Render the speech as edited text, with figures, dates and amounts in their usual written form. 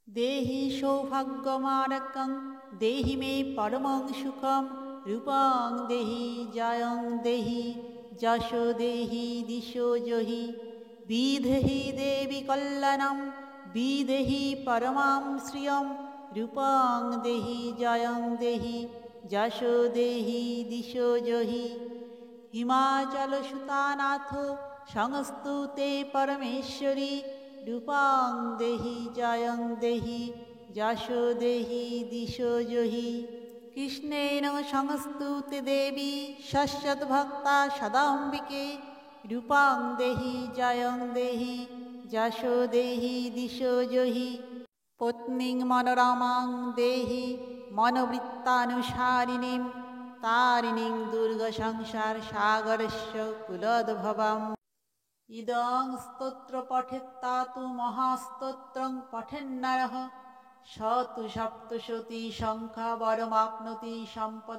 देहि सौभाग्यमारकं देहि मे परमं सुखं रूपं देहि जयं देहि যশো দেহি দিশো জহি বিদেহি দেবী কল্যাণম বিদেহি পরমাং শ্রিয়ং রূপং দেহি জয়ং দেহি যশো দেহি দিশো জহি হিমাচল সুতানাথ সংস্তুতে পরমেশ্বরী রূপং দেহি জয়ং দেহি যশো দেহি দিশো জহি কৃষ্ণেন সংস্তুতে দেবী শস্যদ্ভক্তা সদাম্বিকে রূপং দেহি জয়ং দেহি যশো দেহি দিশো জহি পত্নীং মনোরমাং দেহি মনোবৃত্তানুসারিণীং তারিণীং দুর্গ সংসার সাগরস্য কুলোদ্ভবম ইদং স্তোত্র পঠেত্তাতু মহাস্তোত্রং পঠেন্নরঃ স তু সপ্তশতী সংখ্যা বরমাপ্নोति সম্পদ।